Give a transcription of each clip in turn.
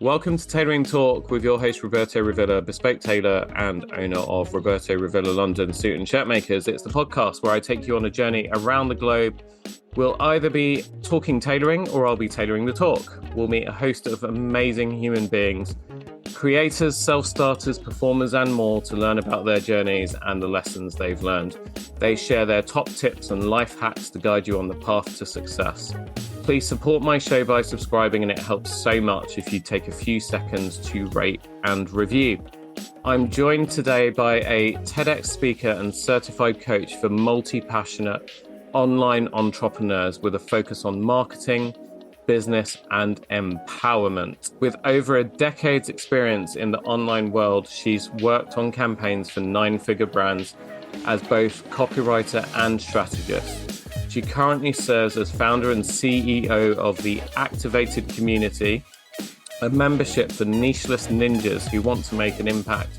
Welcome to Tailoring Talk with your host, Roberto Rivilla, bespoke tailor and owner of Roberto Rivilla London Suit and Shirt Makers. It's the podcast where I take you on a journey around the globe. We'll either be talking tailoring or I'll be tailoring the talk. We'll meet a host of amazing human beings, creators, self-starters, performers, and more to learn about their journeys and the lessons they've learned. They share their top tips and life hacks to guide you on the path to success. Please support my show by subscribing, and it helps so much if you take a few seconds to rate and review. I'm joined today by a TEDx speaker and certified coach for multi-passionate online entrepreneurs with a focus on marketing, business, and empowerment. With over a decade's experience in the online world, she's worked on campaigns for nine-figure brands as both copywriter and strategist. She currently serves as founder and CEO of the Activated Community, a membership for nicheless ninjas who want to make an impact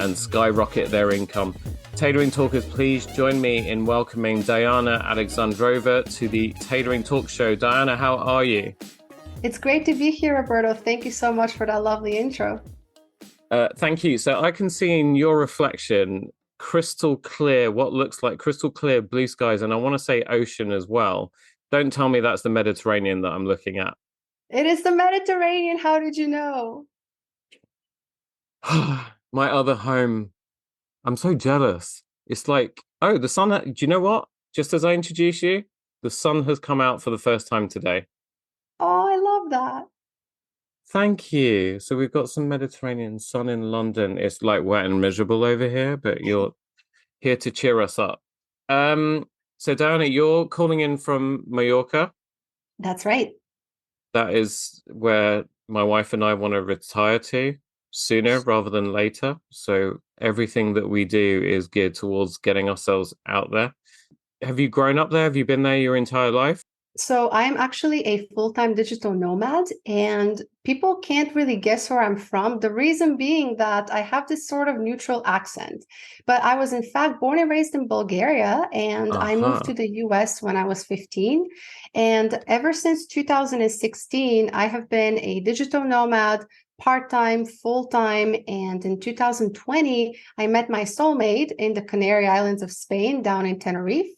and skyrocket their income. Tailoring Talkers, please join me in welcoming Dayana Aleksandrova to the Tailoring Talk Show. Dayana, how are you? It's great to be here, Roberto. Thank you so much for that lovely intro. Thank you. So I can see in your reflection crystal clear, what looks like crystal clear blue skies, and I want to say ocean as well. Don't tell me that's the Mediterranean that I'm looking at. It is the Mediterranean. How did you know? My other home. I'm so jealous. It's like, oh, the sun. Do you know what? Just as I introduce you, the sun has come out for the first time today. Oh, I love that. Thank you. So we've got some Mediterranean sun in London. It's like wet and miserable over here, but you're here to cheer us up. So Diana, you're calling in from Mallorca. That's right. That is where my wife and I want to retire to sooner rather than later. So everything that we do is geared towards getting ourselves out there. Have you grown up there? Have you been there your entire life? So I am actually a full-time digital nomad, and people can't really guess where I'm from. The reason being that I have this sort of neutral accent, but I was in fact born and raised in Bulgaria, and I moved to the US when I was 15. And ever since 2016, I have been a digital nomad, part-time, full-time. And in 2020, I met my soulmate in the Canary Islands of Spain, down in Tenerife.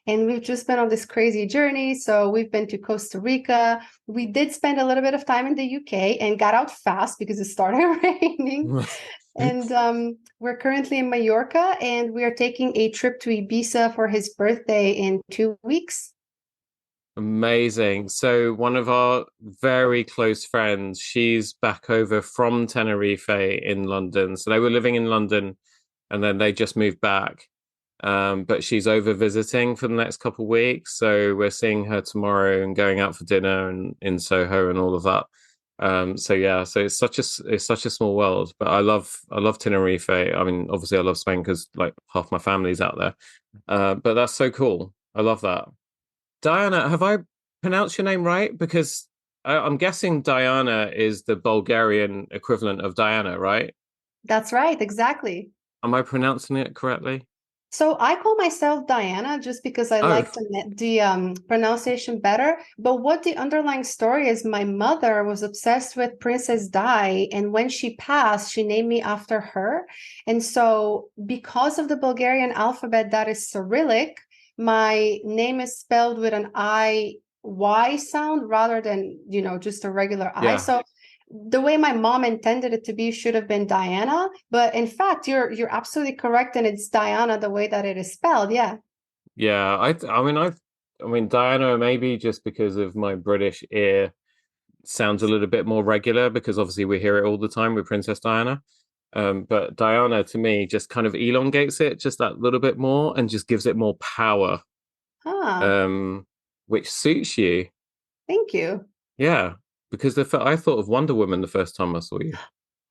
And we've just been on this crazy journey. So we've been to Costa Rica. We did spend a little bit of time in the UK and got out fast because it started raining. And we're currently in Mallorca, and we are taking a trip to Ibiza for his birthday in 2 weeks. Amazing. So one of our very close friends, she's back over from Tenerife in London. So they were living in London and then they just moved back. But she's over visiting for the next couple of weeks. So we're seeing her tomorrow and going out for dinner and in Soho and all of that. So it's such a small world, but I love Tenerife. I mean, obviously I love Spain because like half my family's out there. But that's so cool. I love that. Diana, have I pronounced your name right? Because I'm guessing Diana is the Bulgarian equivalent of Diana, right? That's right, exactly. Am I pronouncing it correctly? So I call myself Diana just because I like the pronunciation better. But what the underlying story is, my mother was obsessed with Princess Di, and when she passed, she named me after her. And so because of the Bulgarian alphabet that is Cyrillic, my name is spelled with an I-Y sound rather than, just a regular I. Yeah. So the way my mom intended it to be should have been Diana, but in fact, you're absolutely correct, and it's Diana the way that it is spelled. Yeah. Yeah. I mean, Diana, maybe just because of my British ear, sounds a little bit more regular because obviously we hear it all the time with Princess Diana. But Diana to me just kind of elongates it just that little bit more and just gives it more power. Which suits you. Thank you. Yeah. Because I thought of Wonder Woman the first time I saw you.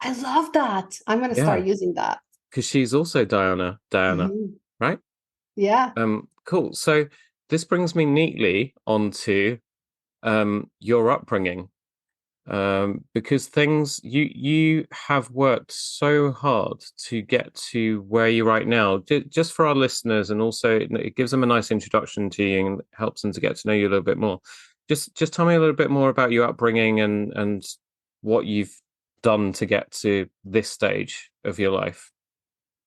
I love that. I'm going to start using that. Because she's also Diana, right? Yeah. Cool. So this brings me neatly onto your upbringing. Because you have worked so hard to get to where you're right now. Just for our listeners, and also it gives them a nice introduction to you and helps them to get to know you a little bit more. Just tell me a little bit more about your upbringing and what you've done to get to this stage of your life?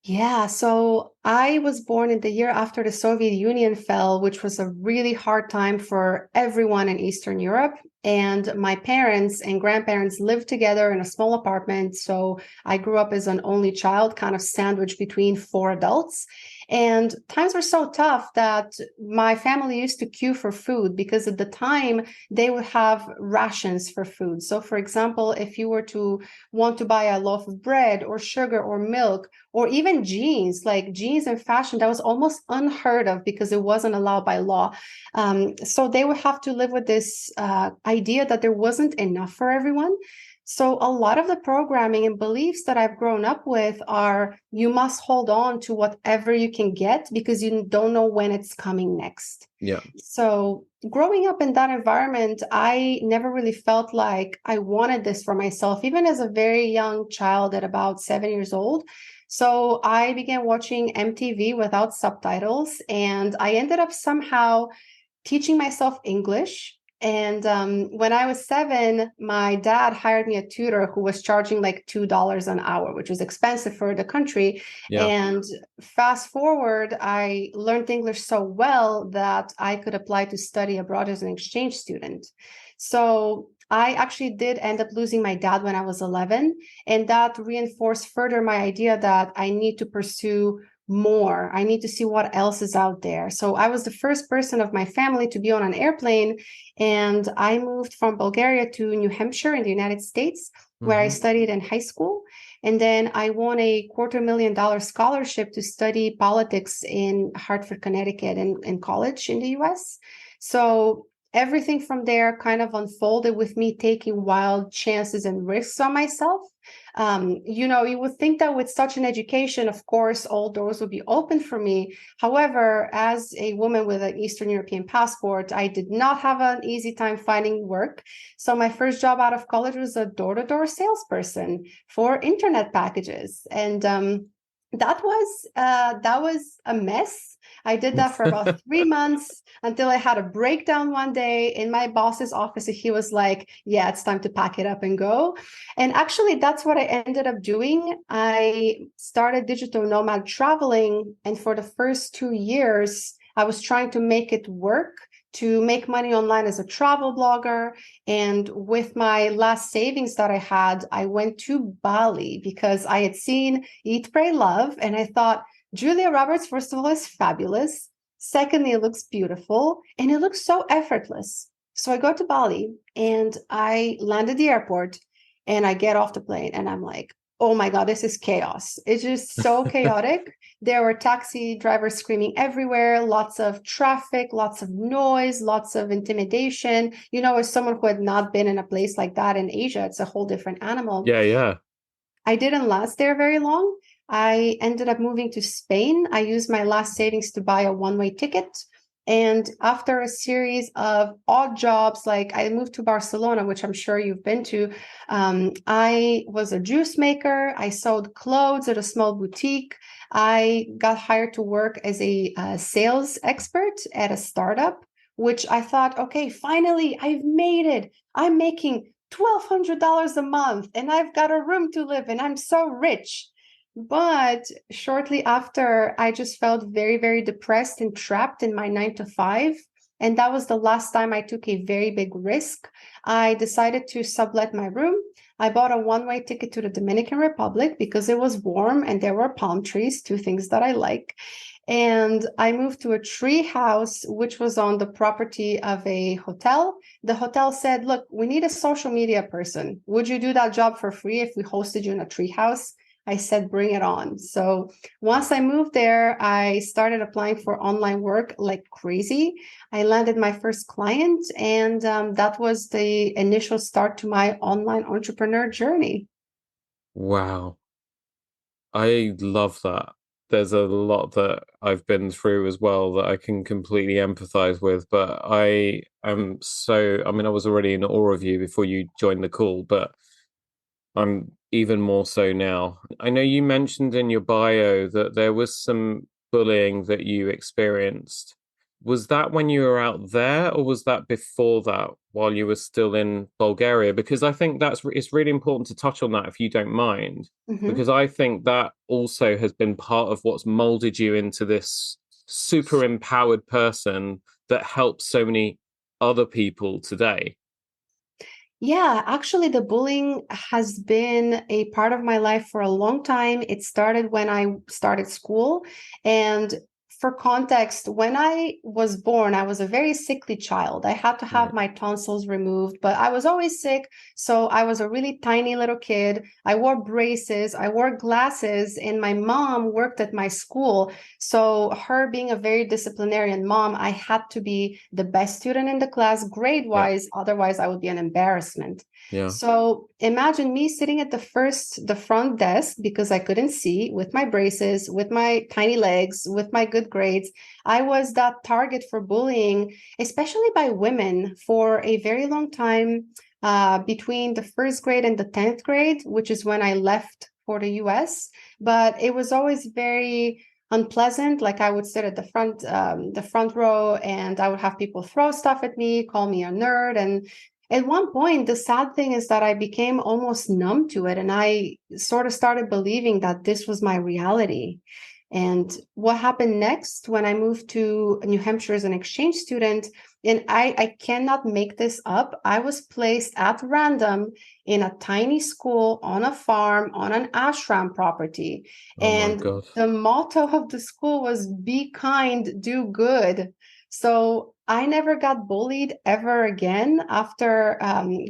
Yeah, so I was born in the year after the Soviet Union fell, which was a really hard time for everyone in Eastern Europe. And my parents and grandparents lived together in a small apartment. So I grew up as an only child, kind of sandwiched between four adults. And times were so tough that my family used to queue for food because at the time they would have rations for food. So, for example, if you were to want to buy a loaf of bread or sugar or milk, or even jeans, like jeans and fashion, that was almost unheard of because it wasn't allowed by law. So they would have to live with this idea that there wasn't enough for everyone. So a lot of the programming and beliefs that I've grown up with are you must hold on to whatever you can get because you don't know when it's coming next. Yeah. So growing up in that environment, I never really felt like I wanted this for myself, even as a very young child at about 7 years old. So I began watching MTV without subtitles, and I ended up somehow teaching myself English. And when I was 7, my dad hired me a tutor who was charging like $2 an hour, which was expensive for the country. Yeah. And fast forward, I learned English so well that I could apply to study abroad as an exchange student. So I actually did end up losing my dad when I was 11. And that reinforced further my idea that I need to pursue more. I need to see what else is out there. So I was the first person of my family to be on an airplane, and I moved from Bulgaria to New Hampshire in the United States, where I studied in high school. And then I won a $250,000 scholarship to study politics in Hartford, Connecticut, in college in the US. So everything from there kind of unfolded with me taking wild chances and risks on myself. You would think that with such an education, of course, all doors would be open for me. However, as a woman with an Eastern European passport, I did not have an easy time finding work. So my first job out of college was a door-to-door salesperson for internet packages. And that was a mess. I did that for about 3 months until I had a breakdown one day in my boss's office. And he was like, yeah, it's time to pack it up and go. And actually, that's what I ended up doing. I started digital nomad traveling. And for the first 2 years, I was trying to make it work to make money online as a travel blogger. And with my last savings that I had, I went to Bali because I had seen Eat, Pray, Love. And I thought, Julia Roberts, first of all, is fabulous. Secondly, it looks beautiful and it looks so effortless. So I go to Bali and I land at the airport and I get off the plane and I'm like, oh my God, this is chaos. It's just so chaotic. There were taxi drivers screaming everywhere, lots of traffic, lots of noise, lots of intimidation. As someone who had not been in a place like that in Asia, it's a whole different animal. Yeah. Yeah. I didn't last there very long. I ended up moving to Spain. I used my last savings to buy a one-way ticket. And after a series of odd jobs, like I moved to Barcelona, which I'm sure you've been to, I was a juice maker. I sold clothes at a small boutique. I got hired to work as a sales expert at a startup, which I thought, okay, finally, I've made it. I'm making $1,200 a month and I've got a room to live in. I'm so rich. But shortly after, I just felt very, very depressed and trapped in my 9 to 5. And that was the last time I took a very big risk. I decided to sublet my room. I bought a one-way ticket to the Dominican Republic because it was warm and there were palm trees, two things that I like. And I moved to a tree house, which was on the property of a hotel. The hotel said, look, we need a social media person. Would you do that job for free if we hosted you in a tree house? I said, bring it on. So once I moved there, I started applying for online work like crazy. I landed my first client, and that was the initial start to my online entrepreneur journey. Wow. I love that. There's a lot that I've been through as well that I can completely empathize with. But I was already in awe of you before you joined the call, but I'm even more so now. I know you mentioned in your bio that there was some bullying that you experienced. Was that when you were out there, or was that before that, while you were still in Bulgaria? Because I think it's really important to touch on that, if you don't mind, Mhm. because I think that also has been part of what's molded you into this super empowered person that helps so many other people today. Yeah, actually, the bullying has been a part of my life for a long time. It started when I started school. And for context, when I was born, I was a very sickly child. I had to have Right. my tonsils removed, but I was always sick. So I was a really tiny little kid. I wore braces, I wore glasses, and my mom worked at my school. So, her being a very disciplinarian mom, I had to be the best student in the class, grade Yeah. wise. Otherwise, I would be an embarrassment. Yeah. So, imagine me sitting at the front desk because I couldn't see with my braces, with my tiny legs, with my good grades. I was that target for bullying, especially by women, for a very long time. Between the first grade and the 10th grade, which is when I left for the US. But it was always very unpleasant. Like I would sit at the front row, and I would have people throw stuff at me, call me a nerd. And at one point, the sad thing is that I became almost numb to it, and I sort of started believing that this was my reality. And what happened next when I moved to New Hampshire as an exchange student, and I cannot make this up, I was placed at random in a tiny school on a farm on an ashram property. Oh my And God. the motto of the school was be kind, do good. So I never got bullied ever again after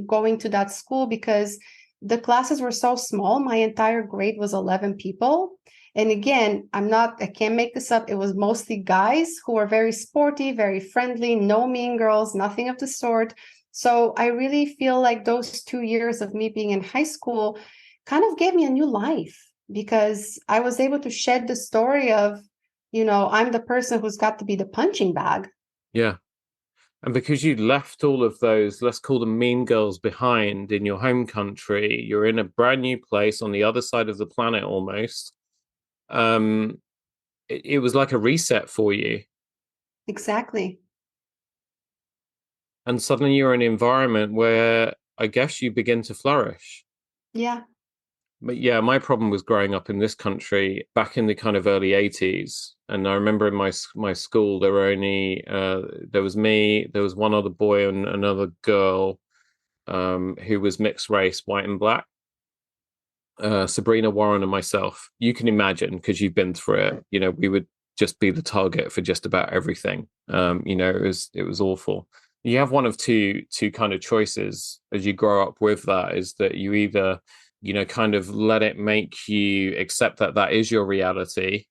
going to that school because the classes were so small. My entire grade was 11 people. And again, I can't make this up. It was mostly guys who were very sporty, very friendly, no mean girls, nothing of the sort. So I really feel like those 2 years of me being in high school kind of gave me a new life because I was able to shed the story of, I'm the person who's got to be the punching bag. Yeah. And because you left all of those, let's call them mean girls, behind in your home country, you're in a brand new place on the other side of the planet almost. Um, it was like a reset for you. Exactly. And suddenly you're in an environment where I guess you begin to flourish. Yeah. But yeah, my problem was growing up in this country back in the kind of early 80s. And I remember in my school, there were only, there was me, there was one other boy and another girl who was mixed race, white and black. Sabrina, Warren, and myself. You can imagine, because you've been through it. We would just be the target for just about everything. It was awful. You have one of two kind of choices as you grow up with that, is that you either, kind of let it make you accept that that is your reality,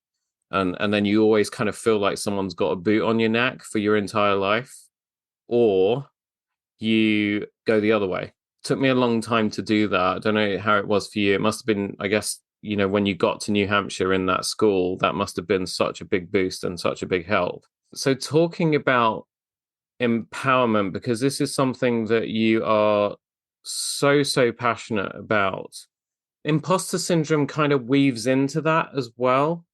and then you always kind of feel like someone's got a boot on your neck for your entire life, or you go the other way. Took me a long time to do that. I don't know how it was for you. It must have been, I guess, when you got to New Hampshire in that school, that must have been such a big boost and such a big help. So, talking about empowerment, because this is something that you are so passionate about, imposter syndrome kind of weaves into that as well.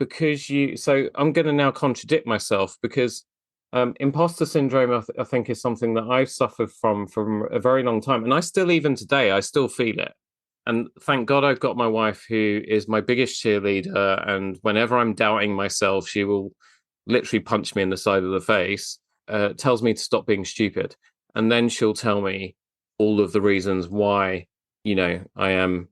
So I'm going to now contradict myself, because imposter syndrome, I think, is something that I've suffered from a very long time, and I still, even today, I still feel it. And thank God I've got my wife, who is my biggest cheerleader, and whenever I'm doubting myself, she will literally punch me in the side of the face, tells me to stop being stupid, and then she'll tell me all of the reasons why, I am,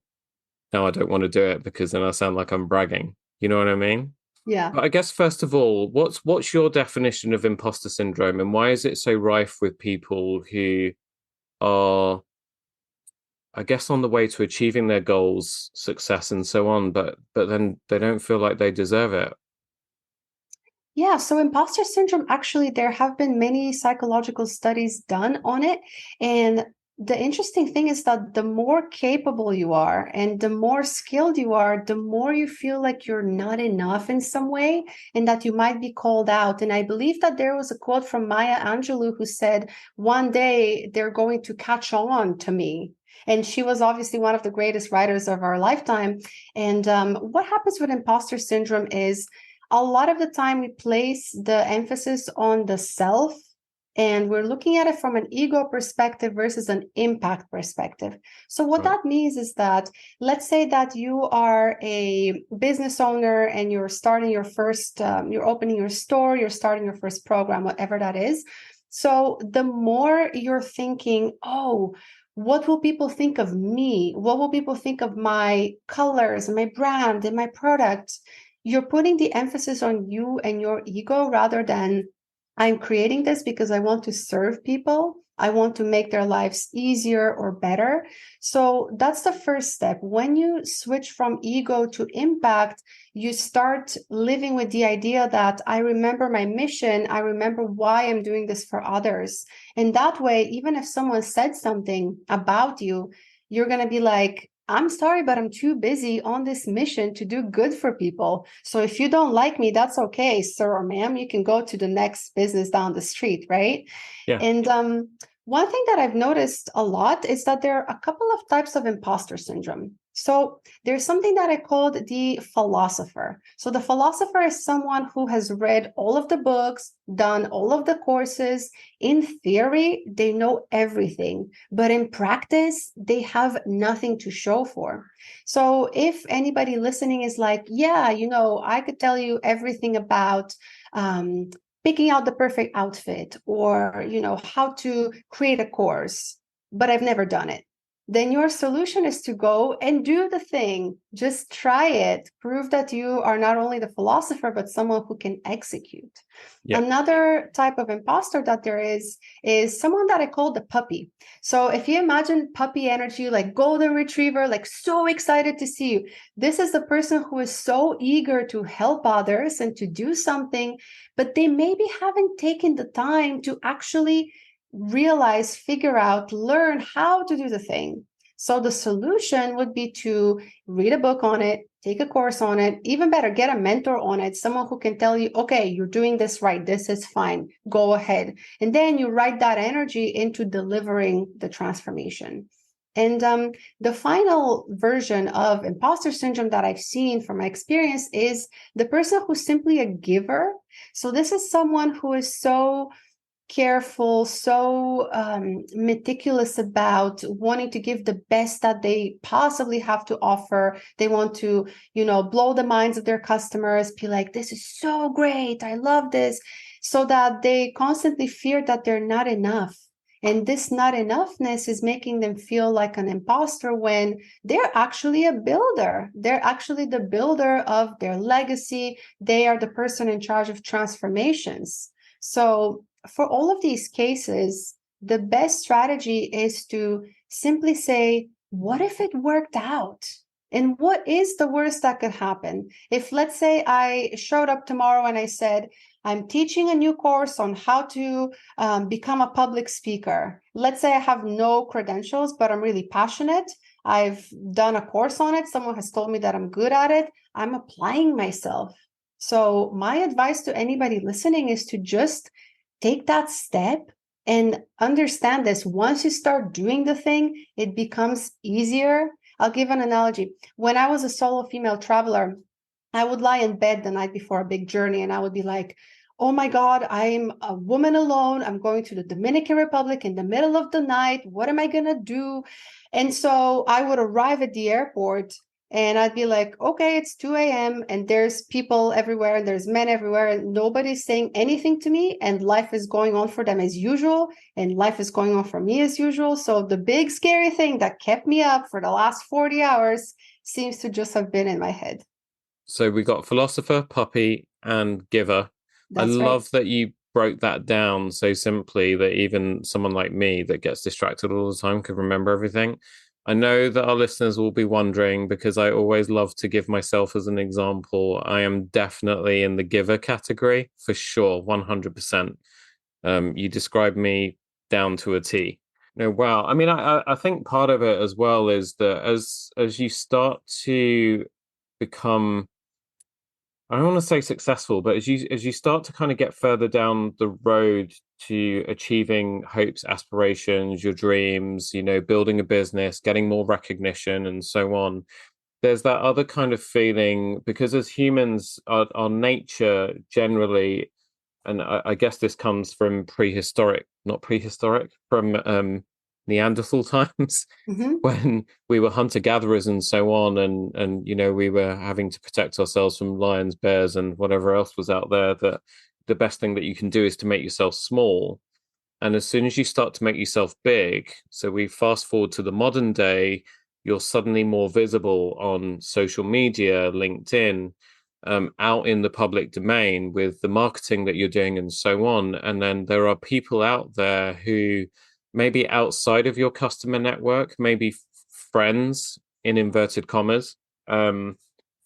now I don't want to do it, because then I sound like I'm bragging. You know what I mean? Yeah. But I guess, first of all, what's your definition of imposter syndrome, and why is it so rife with people who are, I guess, on the way to achieving their goals, success, and so on, but then they don't feel like they deserve it? Yeah, so imposter syndrome, actually, there have been many psychological studies done on it. And the interesting thing is that the more capable you are and the more skilled you are, the more you feel like you're not enough in some way and that you might be called out. And I believe that there was a quote from Maya Angelou who said, one day they're going to catch on to me. And she was obviously one of the greatest writers of our lifetime. And what happens with imposter syndrome is, a lot of the time we place the emphasis on the self, and we're looking at it from an ego perspective versus an impact perspective. So what that means is that, let's say that you are a business owner and you're starting your first, you're opening your store, you're starting your first program, whatever that is. So the more you're thinking, oh, what will people think of me? What will people think of my colors and my brand and my product? You're putting the emphasis on you and your ego rather than, I'm creating this because I want to serve people. I want to make their lives easier or better. So that's the first step. When you switch from ego to impact, you start living with the idea that I remember my mission. I remember why I'm doing this for others. And that way, even if someone said something about you, you're going to be like, I'm sorry, but I'm too busy on this mission to do good for people. So if you don't like me, that's okay, sir or ma'am. You can go to the next business down the street, right? Yeah. And one thing that I've noticed a lot is that there are a couple of types of imposter syndrome. So there's something that I called the philosopher. So the philosopher is someone who has read all of the books, done all of the courses. In theory, they know everything, but in practice, they have nothing to show for. So if anybody listening is like, yeah, I could tell you everything about picking out the perfect outfit, or how to create a course, but I've never done it, then your solution is to go and do the thing. Just try it. Prove that you are not only the philosopher, but someone who can execute. Yeah. Another type of imposter that there is someone that I call the puppy. So if you imagine puppy energy, like golden retriever, like so excited to see you, this is the person who is so eager to help others and to do something, but they maybe haven't taken the time to actually realize, figure out, learn how to do the thing. So the solution would be to read a book on it, take a course on it, even better, get a mentor on it, someone who can tell you, okay, you're doing this right, this is fine, go ahead. And then you write that energy into delivering the transformation. And the final version of imposter syndrome that I've seen from my experience is the person who's simply a giver. So this is someone who is so careful, so meticulous about wanting to give the best that they possibly have to offer. They want to, blow the minds of their customers, be like, this is so great, I love this, so that they constantly fear that they're not enough. And this not enoughness is making them feel like an imposter when they're actually a builder. They're actually the builder of their legacy. They are the person in charge of transformations. So for all of these cases, the best strategy is to simply say, what if it worked out? And what is the worst that could happen? If, let's say, I showed up tomorrow and I said, I'm teaching a new course on how to become a public speaker. Let's say I have no credentials, but I'm really passionate. I've done a course on it. Someone has told me that I'm good at it. I'm applying myself. So my advice to anybody listening is to just take that step and understand this. Once you start doing the thing, it becomes easier. I'll give an analogy. When I was a solo female traveler, I would lie in bed the night before a big journey and I would be like, oh my God, I'm a woman alone. I'm going to the Dominican Republic in the middle of the night. What am I going to do? And so I would arrive at the airport and I'd be like, okay, it's 2 a.m. and there's people everywhere and there's men everywhere and nobody's saying anything to me and life is going on for them as usual and life is going on for me as usual. So the big scary thing that kept me up for the last 40 hours seems to just have been in my head. So we got philosopher, puppy, and giver. That's I love right. that you broke that down so simply that even someone like me that gets distracted all the time could remember everything. I know that our listeners will be wondering, because I always love to give myself as an example. I am definitely in the giver category for sure, 100%. You described me down to a T. No, wow. I mean, I think part of it as well is that as you start to become, I don't want to say successful, but as you start to kind of get further down the road to achieving hopes, aspirations, your dreams, building a business, getting more recognition and so on, there's that other kind of feeling because as humans, our nature generally, and I guess this comes from prehistoric, not prehistoric, from Neanderthal times Hmm. when we were hunter-gatherers and so on, and we were having to protect ourselves from lions, bears, and whatever else was out there, that the best thing that you can do is to make yourself small. And as soon as you start to make yourself big, so we fast forward to the modern day, you're suddenly more visible on social media, LinkedIn, out in the public domain with the marketing that you're doing and so on. And then there are people out there who maybe outside of your customer network, maybe friends in inverted commas,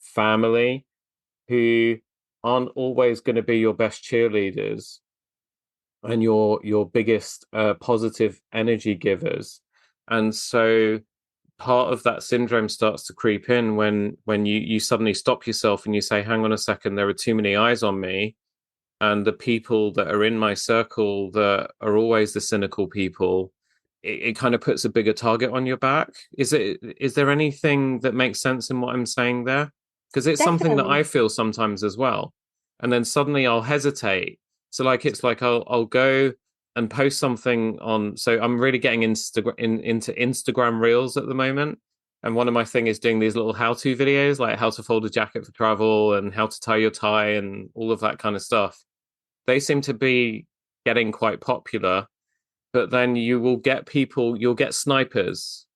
family, who aren't always going to be your best cheerleaders and your biggest positive energy givers. And so part of that syndrome starts to creep in when you suddenly stop yourself and you say, hang on a second, there are too many eyes on me, and the people that are in my circle that are always the cynical people, it kind of puts a bigger target on your back. Is there anything that makes sense in what I'm saying there? Because it's something that Definitely. I feel sometimes as well. And then suddenly I'll hesitate. So it's like I'll go and post something on. So I'm really getting into Instagram Reels at the moment. And one of my thing is doing these little how-to videos, like how to fold a jacket for travel and how to tie your tie and all of that kind of stuff. They seem to be getting quite popular, but then you will get people, you'll get snipers.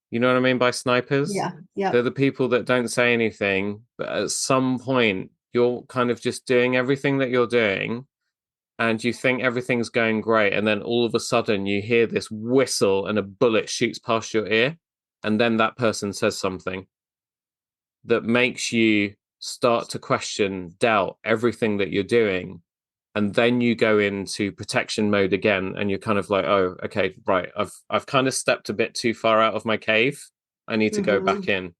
You know what I mean by snipers? Yeah. Yeah. They're the people that don't say anything, but at some point you're kind of just doing everything that you're doing and you think everything's going great. And then all of a sudden you hear this whistle and a bullet shoots past your ear. And then that person says something that makes you start to question, doubt everything that you're doing. And then you go into protection mode again, and you're kind of like, oh, okay, right, I've kind of stepped a bit too far out of my cave. I need to go back Hmm. in.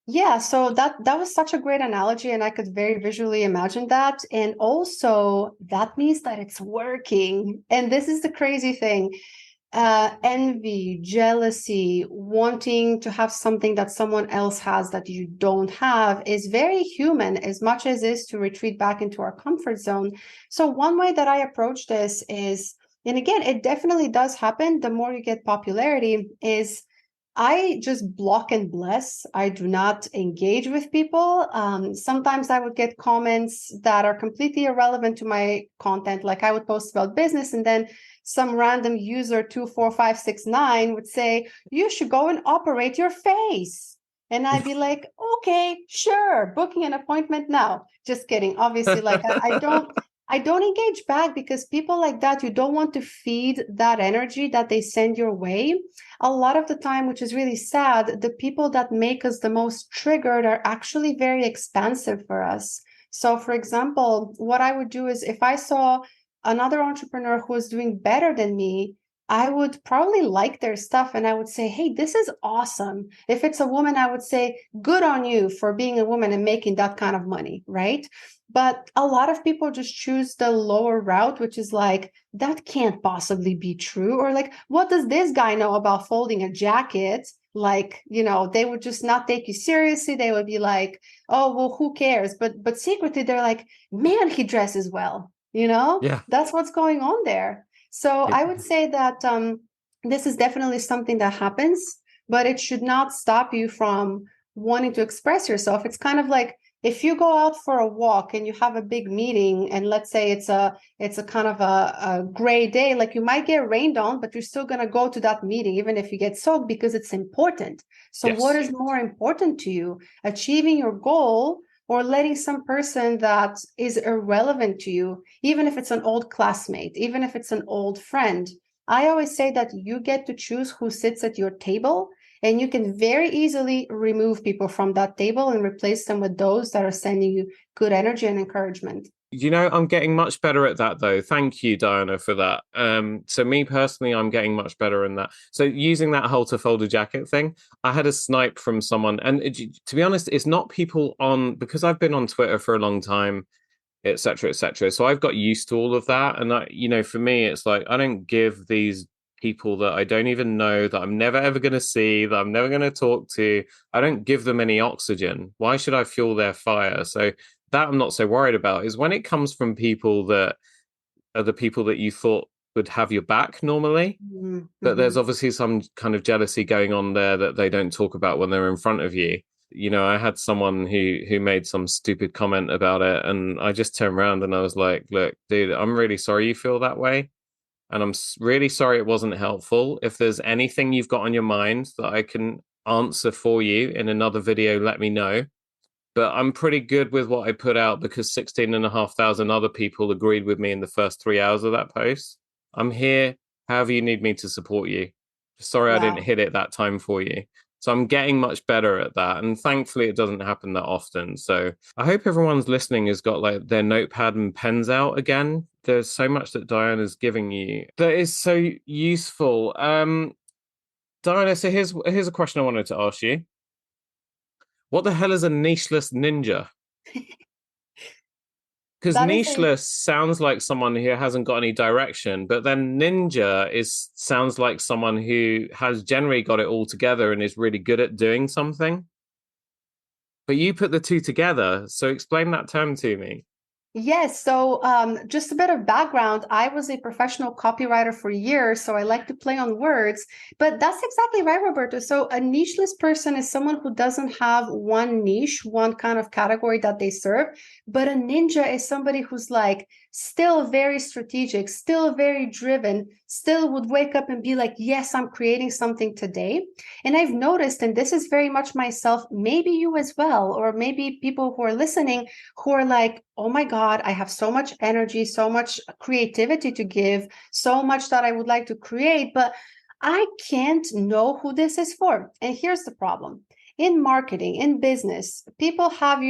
Yeah, so that was such a great analogy, and I could very visually imagine that. And also, that means that it's working. And this is the crazy thing. Envy, jealousy, wanting to have something that someone else has that you don't have is very human as much as is to retreat back into our comfort zone. So one way that I approach this is, and again, it definitely does happen the more you get popularity, is I just block and bless. I do not engage with people. Sometimes I would get comments that are completely irrelevant to my content. Like I would post about business, and then some random user 24569 would say, "You should go and operate your face." And I'd be like, "Okay, sure, booking an appointment now." Just kidding. Obviously, like I don't engage back because people like that, you don't want to feed that energy that they send your way. A lot of the time, which is really sad, the people that make us the most triggered are actually very expansive for us. So, for example, what I would do is if I saw another entrepreneur who was doing better than me, I would probably like their stuff and I would say, "Hey, this is awesome." If it's a woman, I would say, "Good on you for being a woman and making that kind of money," right? But a lot of people just choose the lower route, which is like, that can't possibly be true. Or like, what does this guy know about folding a jacket? Like, they would just not take you seriously. They would be like, "Oh, well, who cares?" But secretly they're like, "Man, he dresses well." Yeah. That's what's going on there. So I would say that this is definitely something that happens, but it should not stop you from wanting to express yourself. It's kind of like if you go out for a walk and you have a big meeting, and let's say it's a kind of a gray day, like you might get rained on, but you're still going to go to that meeting even if you get soaked because it's important. So what Yes. is more important to you, achieving your goal or letting some person that is irrelevant to you, even if it's an old classmate, even if it's an old friend? I always say that you get to choose who sits at your table, and you can very easily remove people from that table and replace them with those that are sending you good energy and encouragement. I'm getting much better at that though. Thank you, Diana, for that. So me personally, I'm getting much better in that. So using that halter folder jacket thing, I had a snipe from someone, and to be honest, it's not people on because I've been on Twitter for a long time, etc., etc. So I've got used to all of that, and for me, it's like I don't give these people that I don't even know, that I'm never ever going to see, that I'm never going to talk to. I don't give them any oxygen. Why should I fuel their fire? So that I'm not so worried about. Is when it comes from people that are the people that you thought would have your back normally, but Mm-hmm. there's obviously some kind of jealousy going on there that they don't talk about when they're in front of you. You know, I had someone who made some stupid comment about it, and I just turned around and I was like, look, dude, I'm really sorry you feel that way, and I'm really sorry it wasn't helpful. If there's anything you've got on your mind that I can answer for you in another video, let me know. But I'm pretty good with what I put out because 16,500 other people agreed with me in the first 3 hours of that post. I'm here however you need me to support you. Sorry I didn't Wow. hit it that time for you. So I'm getting much better at that. And thankfully it doesn't happen that often. So I hope everyone's listening has got like their notepad and pens out again. There's so much that Diana's giving you that is so useful. Diana, so here's a question I wanted to ask you. What the hell is a nicheless ninja? Because That is a nicheless sounds like someone who hasn't got any direction, but then ninja is sounds like someone who has generally got it all together and is really good at doing something. But you put the two together, so explain that term to me. Yes. So, just a bit of background. I was a professional copywriter for years, so I like to play on words. But that's exactly right, Roberto. So, a nicheless person is someone who doesn't have one niche, one kind of category that they serve. But a ninja is somebody who's like still very strategic, still very driven, still would wake up and be like, yes, I'm creating something today. And I've noticed, and this is very much myself, maybe you as well, or maybe people who are listening who are like, oh my God, I have so much energy, so much creativity to give, so much that I would like to create, but I can't know who this is for. And here's the problem. In marketing, in business, people have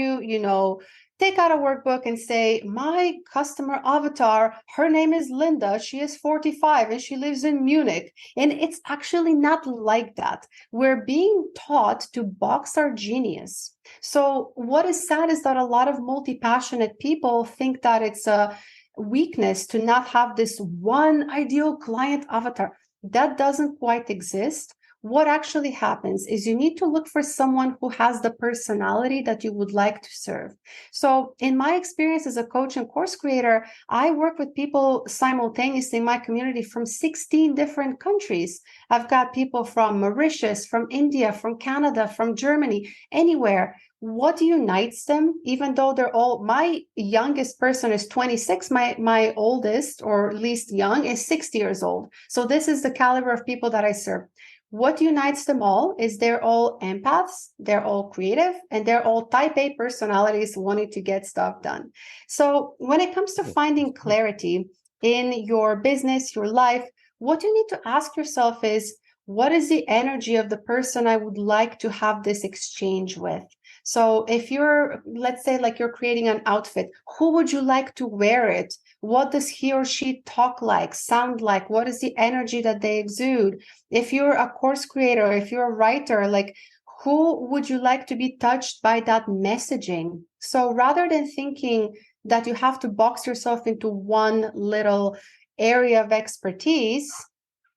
take out a workbook and say, my customer avatar, her name is Linda. She is 45 and she lives in Munich. And it's actually not like that. We're being taught to box our genius. So what is sad is that a lot of multi-passionate people think that it's a weakness to not have this one ideal client avatar. That doesn't quite exist. What actually happens is you need to look for someone who has the personality that you would like to serve. So in my experience as a coach and course creator, I work with people simultaneously in my community from 16 different countries. I've got people from Mauritius, from India, from Canada, from Germany, anywhere. What unites them, even though they're all, my youngest person is 26, my oldest or least young is 60 years old. So this is the caliber of people that I serve. What unites them all is they're all empaths, they're all creative, and they're all type A personalities wanting to get stuff done. So when it comes to finding clarity in your business, your life, what you need to ask yourself is, what is the energy of the person I would like to have this exchange with? So if you're, let's say, like you're creating an outfit, who would you like to wear it? What does he or she talk like, sound like? What is the energy that they exude? If you're a course creator, if you're a writer, like who would you like to be touched by that messaging? So rather than thinking that you have to box yourself into one little area of expertise,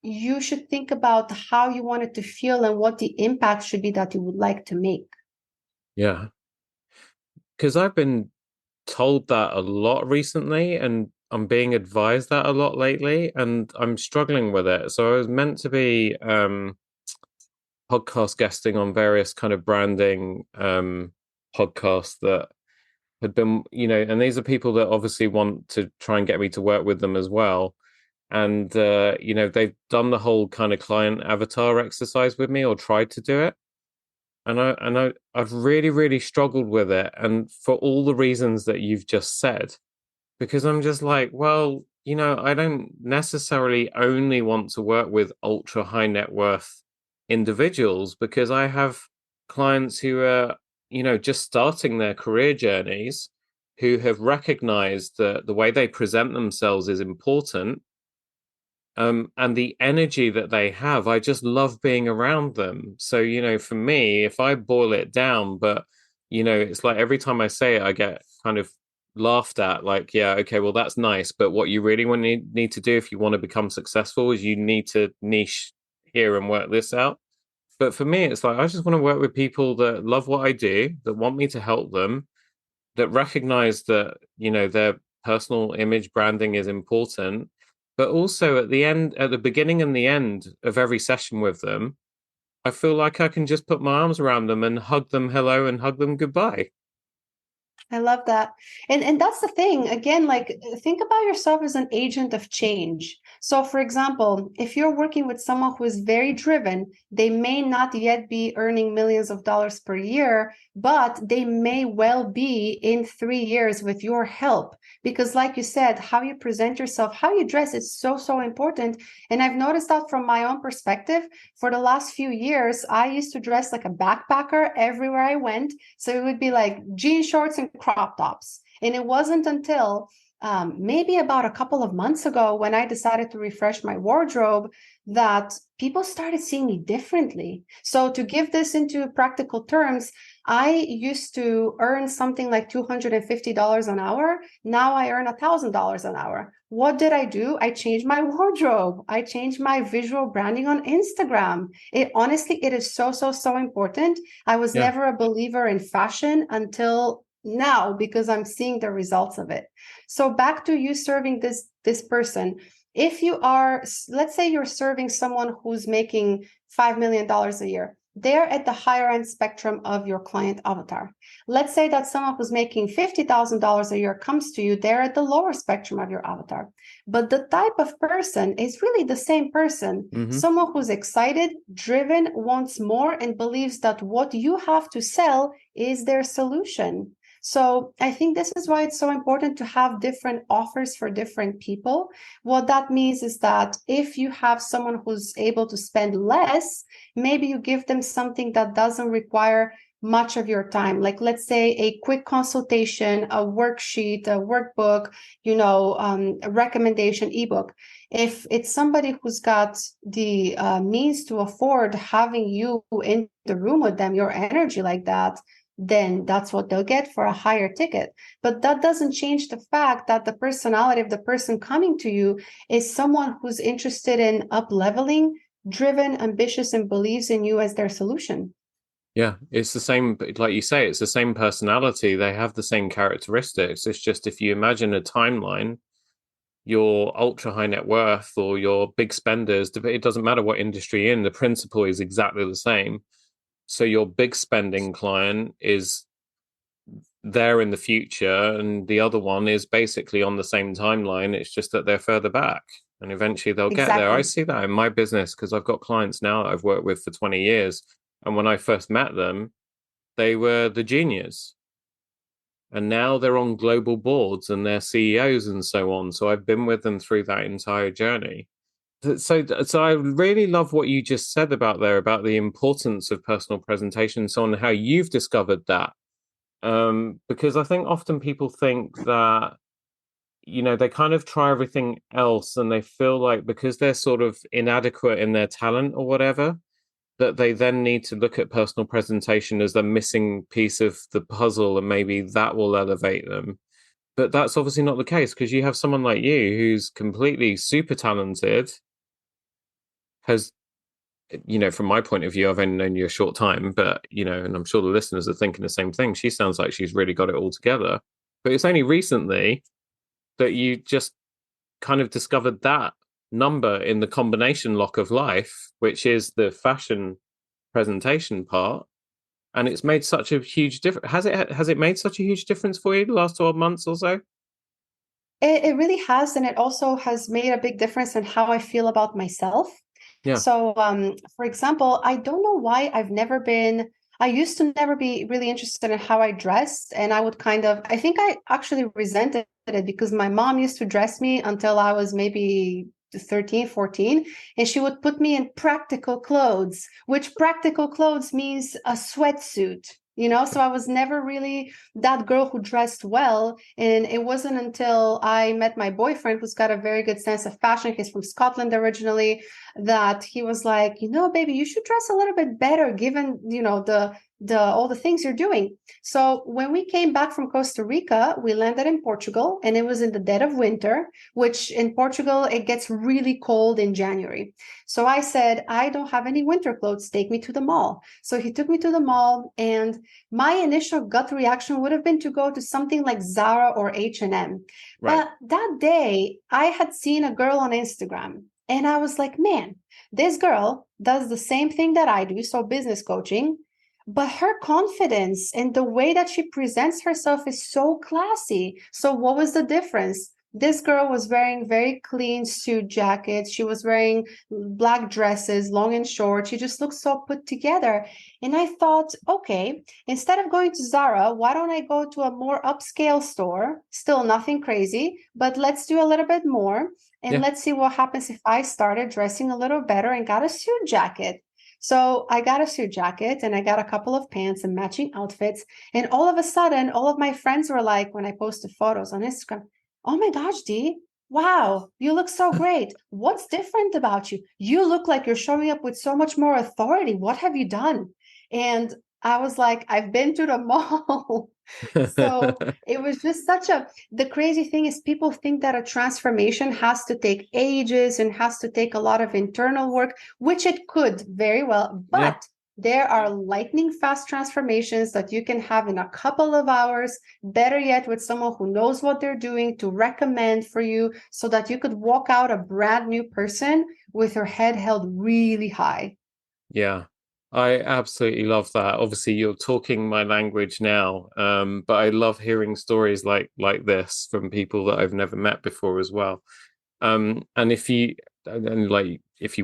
you should think about how you want it to feel and what the impact should be that you would like to make. Yeah. Because I've been told that a lot recently, and I'm being advised that a lot lately, and I'm struggling with it. So I was meant to be podcast guesting on various kind of branding podcasts that had been, and these are people that obviously want to try and get me to work with them as well. And they've done the whole kind of client avatar exercise with me or tried to do it. I've really, really struggled with it. And for all the reasons that you've just said, because I'm just like, well, I don't necessarily only want to work with ultra high net worth individuals, because I have clients who are, just starting their career journeys, who have recognized that the way they present themselves is important. And the energy that they have, I just love being around them. So, for me, if I boil it down, but, it's like every time I say it, I get kind of laughed at, like, yeah, okay, well, that's nice, but what you really need to do if you want to become successful is you need to niche here and work this out. But for me, it's like I just want to work with people that love what I do, that want me to help them, that recognize that, their personal image branding is important, but also at the beginning and the end of every session with them, I feel like I can just put my arms around them and hug them hello and hug them goodbye. I love that. And that's the thing. Again, like think about yourself as an agent of change. So for example, if you're working with someone who is very driven, they may not yet be earning millions of dollars per year, but they may well be in 3 years with your help. Because like you said, how you present yourself, how you dress is so, so important. And I've noticed that from my own perspective. For the last few years, I used to dress like a backpacker everywhere I went. So it would be like jean shorts and crop tops. And it wasn't until maybe about a couple of months ago when I decided to refresh my wardrobe that people started seeing me differently. So to give this into practical terms, I used to earn something like $250 an hour. Now I earn $1,000 an hour. What did I do? I changed my wardrobe. I changed my visual branding on Instagram. It is so, so, so important. I was Yeah. never a believer in fashion until now because I'm seeing the results of it. So back to you serving this person. If you are, let's say you're serving someone who's making $5 million a year, they're at the higher end spectrum of your client avatar. Let's say that someone who's making $50,000 a year comes to you, they're at the lower spectrum of your avatar. But the type of person is really the same person. Mm-hmm. Someone who's excited, driven, wants more, and believes that what you have to sell is their solution. So I think this is why it's so important to have different offers for different people. What that means is that if you have someone who's able to spend less, maybe you give them something that doesn't require much of your time. Like let's say a quick consultation, a worksheet, a workbook, a recommendation ebook. If it's somebody who's got the means to afford having you in the room with them, your energy like that, then that's what they'll get for a higher ticket. But that doesn't change the fact that the personality of the person coming to you is someone who's interested in up-leveling, driven, ambitious, and believes in you as their solution. Yeah, it's the same, like you say, it's the same personality. They have the same characteristics. It's just if you imagine a timeline, your ultra high net worth or your big spenders, it doesn't matter what industry you're in, the principle is exactly the same. So your big spending client is there in the future, and the other one is basically on the same timeline. It's just that they're further back, and eventually they'll get there. I Exactly. see that in my business because I've got clients now that I've worked with for 20 years. And when I first met them, they were the juniors. And now they're on global boards and they're CEOs and so on. So I've been with them through that entire journey. So I really love what you just said about the importance of personal presentation and so on, how you've discovered that. Because I think often people think that, they kind of try everything else and they feel like because they're sort of inadequate in their talent or whatever, that they then need to look at personal presentation as the missing piece of the puzzle and maybe that will elevate them. But that's obviously not the case because you have someone like you who's completely super talented, has, from my point of view, I've only known you a short time, but, and I'm sure the listeners are thinking the same thing. She sounds like she's really got it all together. But it's only recently that you just kind of discovered that number in the combination lock of life, which is the fashion presentation part. And it's made such a huge difference. Has it made such a huge difference for you the last 12 months or so? It really has. And it also has made a big difference in how I feel about myself. Yeah. So, for example, I don't know why I used to never be really interested in how I dressed. And I think I actually resented it because my mom used to dress me until I was maybe 13, 14, and she would put me in practical clothes, which practical clothes means a sweatsuit. So I was never really that girl who dressed well. And it wasn't until I met my boyfriend, who's got a very good sense of fashion. He's from Scotland originally, that he was like, baby, you should dress a little bit better given, all the things you're doing. So when we came back from Costa Rica, we landed in Portugal, and it was in the dead of winter, which in Portugal, it gets really cold in January. So I said, I don't have any winter clothes. Take me to the mall. So he took me to the mall, and my initial gut reaction would have been to go to something like Zara or H&M. Right. But that day, I had seen a girl on Instagram, and I was like, man, this girl does the same thing that I do, so business coaching, but her confidence and the way that she presents herself is so classy. So what was the difference? This girl was wearing very clean suit jackets. She was wearing black dresses, long and short. She just looked so put together. And I thought, okay, instead of going to Zara, why don't I go to a more upscale store? Still nothing crazy, but let's do a little bit more. And let's see what happens if I started dressing a little better and got a suit jacket. So I got a suit jacket and I got a couple of pants and matching outfits. And all of a sudden, all of my friends were like, when I posted photos on Instagram, oh my gosh, Dee, wow, you look so great. What's different about you? You look like you're showing up with so much more authority. What have you done? And I was like, I've been to the mall. So it was just the crazy thing is people think that a transformation has to take ages and has to take a lot of internal work, which it could very well, but there are lightning fast transformations that you can have in a couple of hours, better yet with someone who knows what they're doing to recommend for you so that you could walk out a brand new person with your head held really high. Yeah, I absolutely love that. Obviously, you're talking my language now, but I love hearing stories like this from people that I've never met before as well. And if you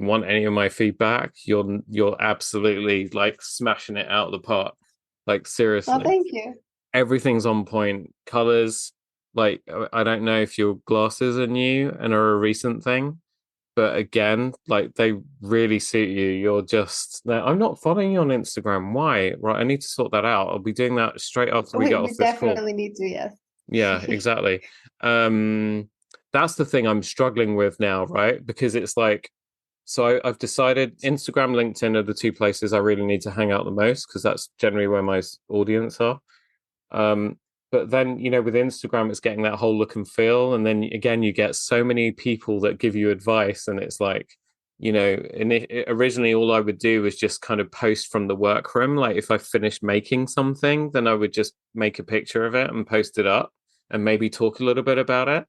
want any of my feedback, you're absolutely like smashing it out of the park. Like Well, seriously, thank you. everything's on point. Colors, like I don't know if your glasses are new and are a recent thing, but again, like they really suit you. You're just now, I'm not following you on Instagram. Why? Right, I need to sort that out. I'll be doing that straight after we get We off this call. definitely need to, yes. Yeah, exactly. That's the thing I'm struggling with now, right? Because it's like, so I've decided Instagram, LinkedIn are the two places I really need to hang out the most because that's generally where my audience are. Um, but then, with Instagram, it's getting that whole look and feel. And then again, you get so many people that give you advice. And it's like, and originally all I would do was just kind of post from the workroom. Like if I finished making something, then I would just make a picture of it and post it up and maybe talk a little bit about it.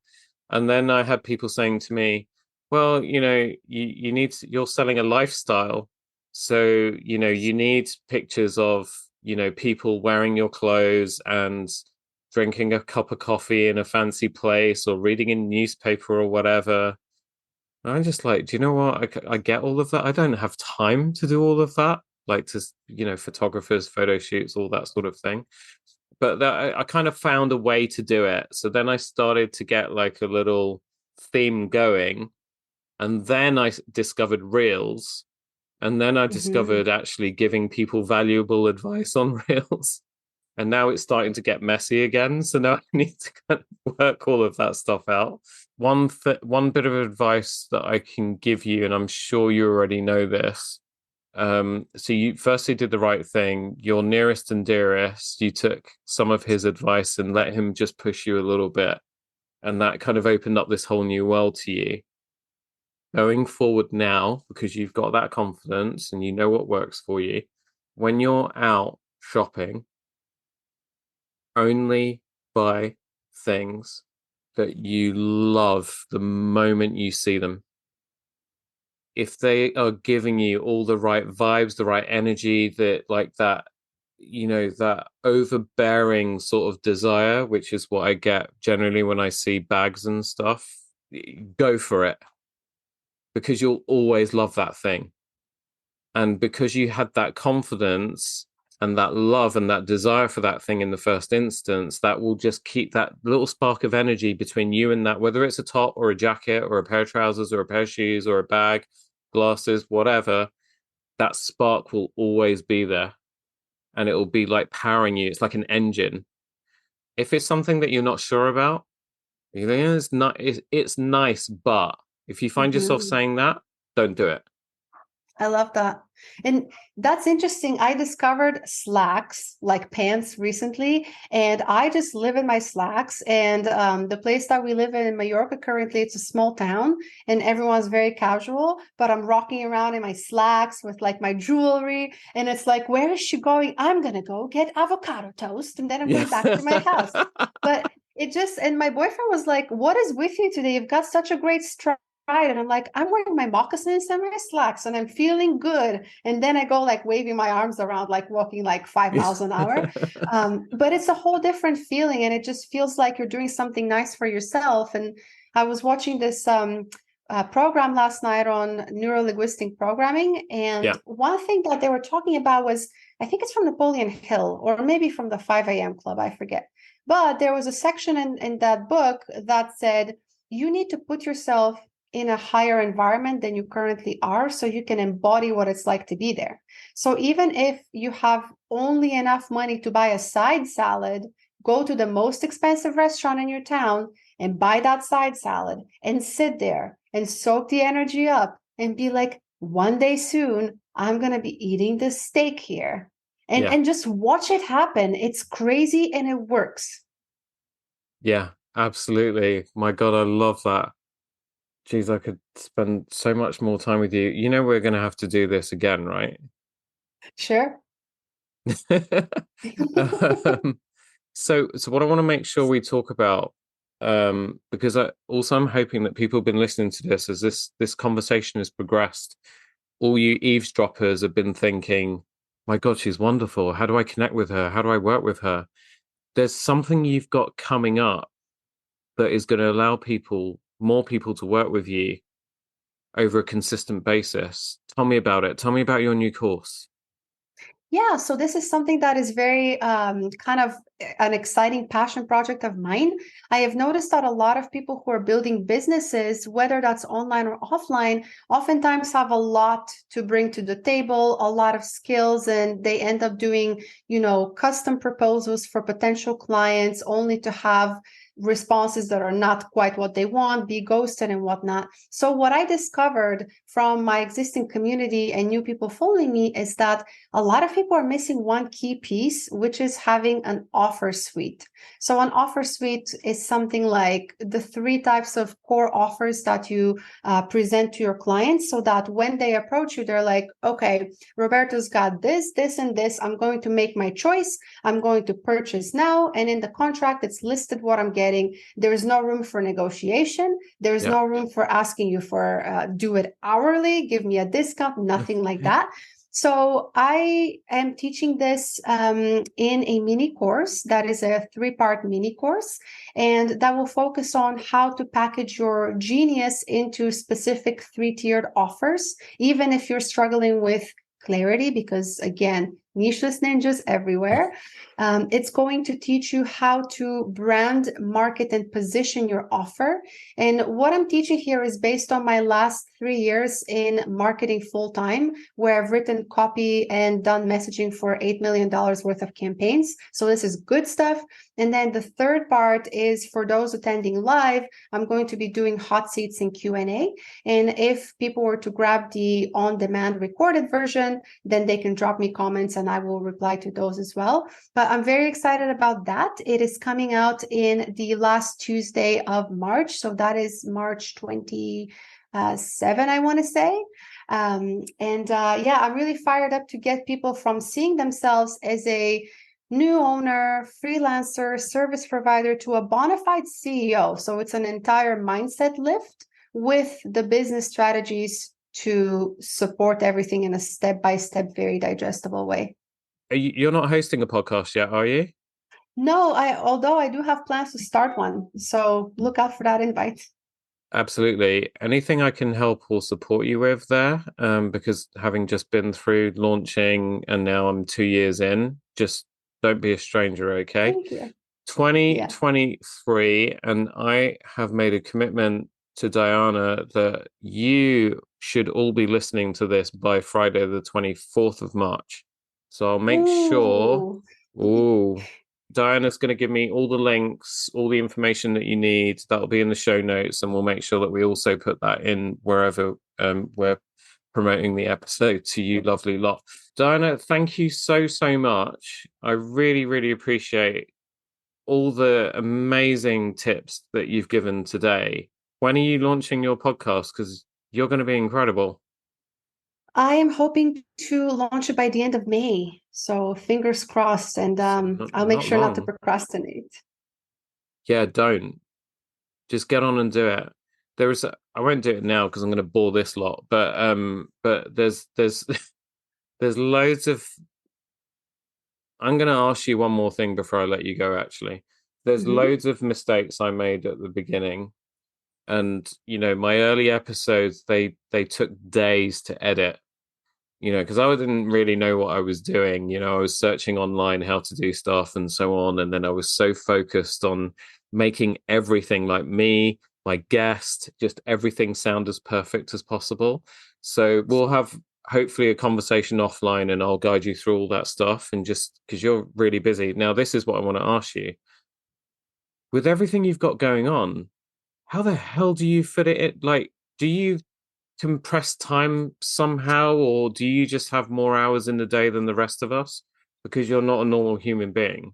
And then I had people saying to me, well, you're selling a lifestyle. So, you need pictures of people wearing your clothes and drinking a cup of coffee in a fancy place or reading a newspaper or whatever. And I'm just like, do you know what? I get all of that. I don't have time to do all of that, like to, photographers, photo shoots, all that sort of thing. But I kind of found a way to do it. So then I started to get like a little theme going. And then I discovered Reels. And then I Mhm. discovered actually giving people valuable advice on Reels. And now it's starting to get messy again. So now I need to kind of work all of that stuff out. One bit of advice that I can give you, and I'm sure you already know this. So you firstly did the right thing. Your nearest and dearest, you took some of his advice and let him just push you a little bit. And that kind of opened up this whole new world to you. Going forward now, because you've got that confidence and you know what works for you, when you're out shopping, only buy things that you love the moment you see them. If they are giving you all the right vibes, the right energy, that overbearing sort of desire, which is what I get generally when I see bags and stuff, go for it because you'll always love that thing. And because you had that confidence and that love and that desire for that thing in the first instance, that will just keep that little spark of energy between you and that, whether it's a top or a jacket or a pair of trousers or a pair of shoes or a bag, glasses, whatever, that spark will always be there. And it will be like powering you. It's like an engine. If it's something that you're not sure about, it's not, it's nice, but if you find yourself Mhm. saying that, don't do it. I love that. And that's interesting. I discovered slacks, like pants, recently, and I just live in my slacks. And the place that we live in Mallorca currently, it's a small town, and everyone's very casual. But I'm rocking around in my slacks with like my jewelry, and it's like, where is she going? I'm gonna go get avocado toast, and then I'm Yeah. going back to my house. But it just, and my boyfriend was like, "What is with you today? You've got such a great stride." And I'm like, I'm wearing my moccasins and my slacks and I'm feeling good. And then I go like waving my arms around, like walking like 5 miles an hour. But it's a whole different feeling. And it just feels like you're doing something nice for yourself. And I was watching this program last night on neuro-linguistic programming. And Yeah. one thing that they were talking about was, I think it's from Napoleon Hill or maybe from the 5 a.m. Club, I forget. But there was a section in that book that said, you need to put yourself in a higher environment than you currently are so you can embody what it's like to be there. So even if you have only enough money to buy a side salad, go to the most expensive restaurant in your town and buy that side salad and sit there and soak the energy up and be like, one day soon, I'm going to be eating this steak here. Yeah. And just watch it happen. It's crazy and it works. Yeah, absolutely. My God, I love that. Geez, I could spend so much more time with you. You know, we're going to have to do this again, right? Sure. um, so what I want to make sure we talk about, because I'm hoping that people have been listening to this as this conversation has progressed. All you eavesdroppers have been thinking, my God, she's wonderful. How do I connect with her? How do I work with her? There's something you've got coming up that is going to allow more people to work with you over a consistent basis. Tell me about it. Tell me about your new course. Yeah, so this is something that is very kind of an exciting passion project of mine. I have noticed that a lot of people who are building businesses, whether that's online or offline, oftentimes have a lot to bring to the table, a lot of skills, and they end up doing, custom proposals for potential clients only to have responses that are not quite what they want, be ghosted and whatnot. So what I discovered from my existing community and new people following me is that a lot of people are missing one key piece, which is having an offer suite. So an offer suite is something like the 3 types of core offers that you present to your clients so that when they approach you, they're like, okay, Roberto's got this, this, and this. I'm going to make my choice. I'm going to purchase now. And in the contract, it's listed what I'm getting. There is no room for negotiation. There is no room for asking you for do it hourly, give me a discount, nothing like that. So I am teaching this in a mini course that is a 3-part mini course, and that will focus on how to package your genius into specific 3-tiered offers, even if you're struggling with clarity, because again, nicheless ninjas everywhere. It's going to teach you how to brand, market, and position your offer. And what I'm teaching here is based on my last 3 years in marketing full time, where I've written copy and done messaging for $8 million worth of campaigns. So this is good stuff. And then the third part is for those attending live, I'm going to be doing hot seats and Q&A. And if people were to grab the on-demand recorded version, then they can drop me comments and I will reply to those as well. But I'm very excited about that. It is coming out in the last Tuesday of March. So that is March 27, I want to say. I'm really fired up to get people from seeing themselves as a new owner, freelancer, service provider to a bona fide CEO. So it's an entire mindset lift with the business strategies to support everything in a step-by-step, very digestible way. You're not hosting a podcast yet, are you? No, although I do have plans to start one. So look out for that invite. Absolutely. Anything I can help or support you with there, because having just been through launching and now I'm 2 years in, just don't be a stranger, okay? Thank you. Yeah. 2023, and I have made a commitment to Dayana that you should all be listening to this by Friday, the 24th of March. So I'll make sure. Ooh. Ooh, Diana's going to give me all the links, all the information that you need. That'll be in the show notes, and we'll make sure that we also put that in wherever where promoting the episode to you lovely lot. Diana, thank you so, so much. I really, really appreciate all the amazing tips that you've given today. When are you launching your podcast? Because you're going to be incredible. I am hoping to launch it by the end of May. So fingers crossed, and So I'll make not sure not to long. procrastinate. Yeah, don't. Just get on and do it. I won't do it now because I'm going to bore this lot, but there's there's loads of I'm going to ask you one more thing before I let you go, actually. There's Mhm. loads of mistakes I made at the beginning. And, my early episodes, they took days to edit, because I didn't really know what I was doing. I was searching online how to do stuff and so on. And then I was so focused on making everything like me, my guest, just everything sound as perfect as possible. So we'll have hopefully a conversation offline and I'll guide you through all that stuff. And just because you're really busy. Now, this is what I want to ask you. With everything you've got going on, how the hell do you fit it in? Like, do you compress time somehow, or do you just have more hours in the day than the rest of us because you're not a normal human being?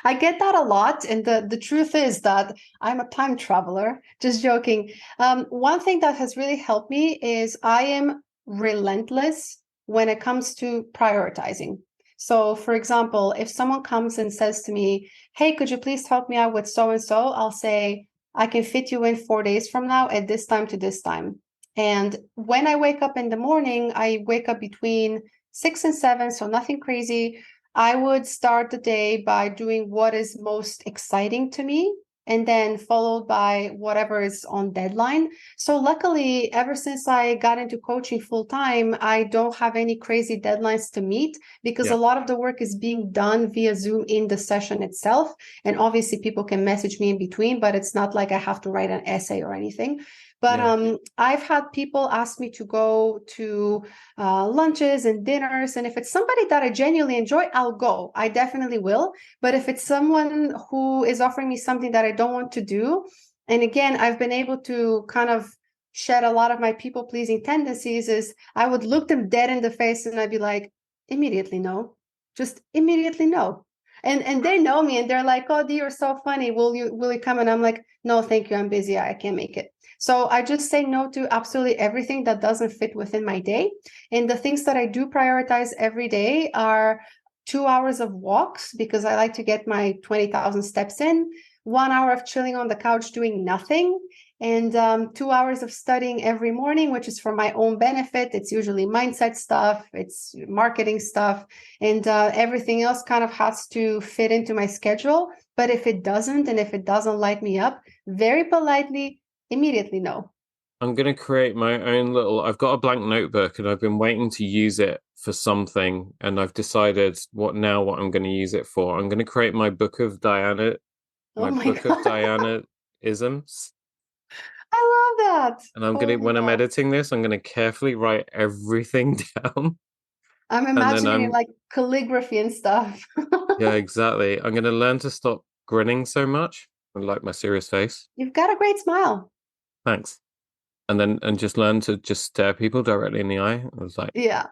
I get that a lot. And the truth is that I'm a time traveler, just joking. One thing that has really helped me is I am relentless when it comes to prioritizing. So, for example, if someone comes and says to me, "Hey, could you please help me out with so and so?" I'll say, "I can fit you in 4 days from now at this time to this time." And when I wake up in the morning, I wake up between 6 and 7, so nothing crazy. I would start the day by doing what is most exciting to me, and then followed by whatever is on deadline. So luckily, ever since I got into coaching full time, I don't have any crazy deadlines to meet because Yeah, a lot of the work is being done via Zoom in the session itself. And obviously people can message me in between, but it's not like I have to write an essay or anything. But yeah, I've had people ask me to go to lunches and dinners. And if it's somebody that I genuinely enjoy, I'll go. I definitely will. But if it's someone who is offering me something that I don't want to do, and again, I've been able to kind of shed a lot of my people pleasing tendencies, is I would look them dead in the face and I'd be like, immediately no, just immediately no. And they know me and they're like, "Oh, Dee, you're so funny. Will you come?" And I'm like, "No, thank you. I'm busy. I can't make it." So I just say no to absolutely everything that doesn't fit within my day. And the things that I do prioritize every day are 2 hours of walks because I like to get my 20,000 steps in, 1 hour of chilling on the couch doing nothing, and 2 hours of studying every morning, which is for my own benefit. It's usually mindset stuff, it's marketing stuff, and everything else kind of has to fit into my schedule. But if it doesn't, and if it doesn't light me up, very politely, immediately no. I'm going to create my own I've got a blank notebook and I've been waiting to use it for something. And I've decided what I'm going to use it for. I'm going to create Oh my my book of God. Diana isms. I love that. And Oh my when I'm God. editing this, I'm going to carefully write everything down. I'm And then imagining like calligraphy and stuff. yeah, exactly. I'm going to learn to stop grinning so much. I like my serious face. You've got a great smile. Thanks. And just learn to just stare people directly in the eye. I was like, Yeah.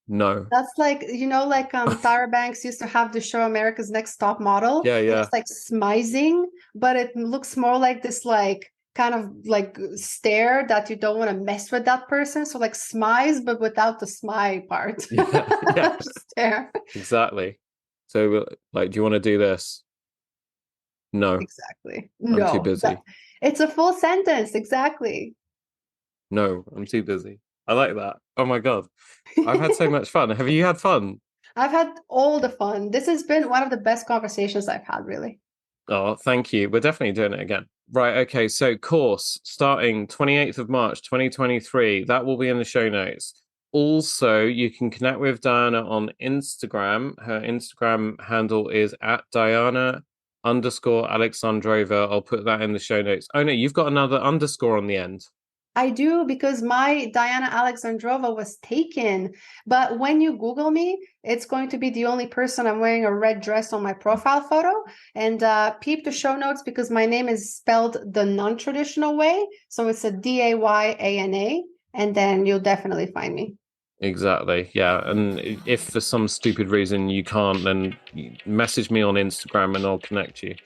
no. That's like, like Tyra Banks used to have the show America's Next Top Model, Yeah, and yeah. it's like smizing, but it looks more like this like kind of like stare that you don't want to mess with that person. So like smize, but without the smile part. Yeah, yeah, Stare. exactly. So, like, do you want to do this? No, Exactly. I'm too No, busy. it's a full sentence. Exactly. No, I'm too busy. I like that. Oh my God. I've had so much fun. Have you had fun? I've had all the fun. This has been one of the best conversations I've had, really. Oh, thank you. We're definitely doing it again. Right. Okay. So, course starting 28th of March, 2023. That will be in the show notes. Also, you can connect with Diana on Instagram. Her Instagram handle is at Diana_Aleksandrova. I'll put that in the show notes. Oh, no, you've got another underscore on the end. I do because my Dayana Aleksandrova was taken. But when you Google me, it's going to be the only person I'm wearing a red dress on my profile photo. And peep the show notes because my name is spelled the non-traditional way. So it's a Dayana. and then you'll definitely find me. Exactly. Yeah. And if for some stupid reason you can't, then message me on Instagram and I'll connect you.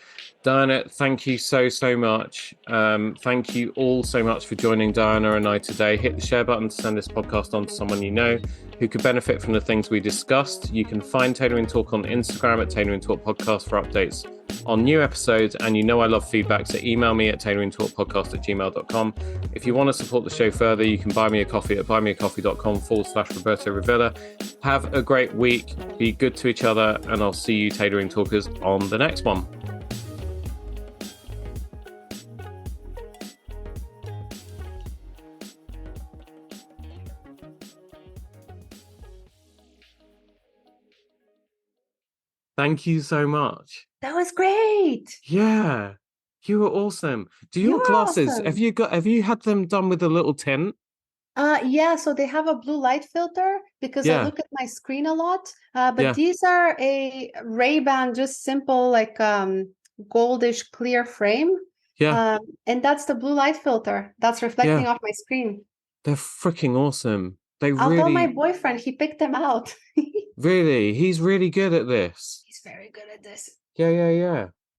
Dayana, thank you so much. Thank you all so much for joining Dayana and I today. Hit the share button to send this podcast on to someone you know who could benefit from the things we discussed. You can find Tailoring Talk on Instagram at Tailoring Talk Podcast for updates on new episodes. And you know I love feedback, so email me at tailoringtalkpodcast@gmail.com. If you want to support the show further, you can buy me a coffee at buymeacoffee.com/Roberto Rivilla. Have a great week. Be good to each other, and I'll see you Tailoring Talkers on the next one. Thank you so much. That was great. Yeah, you were awesome. Do your glasses, awesome. have you had them done with a little tint? Yeah, so they have a blue light filter because I look at my screen a lot. But these are a Ray-Ban, just simple, like goldish clear frame. Yeah. And that's the blue light filter that's reflecting off my screen. They're freaking awesome. I'll tell my boyfriend, he picked them out. Really, he's really good at this. He's very good at this. Yeah.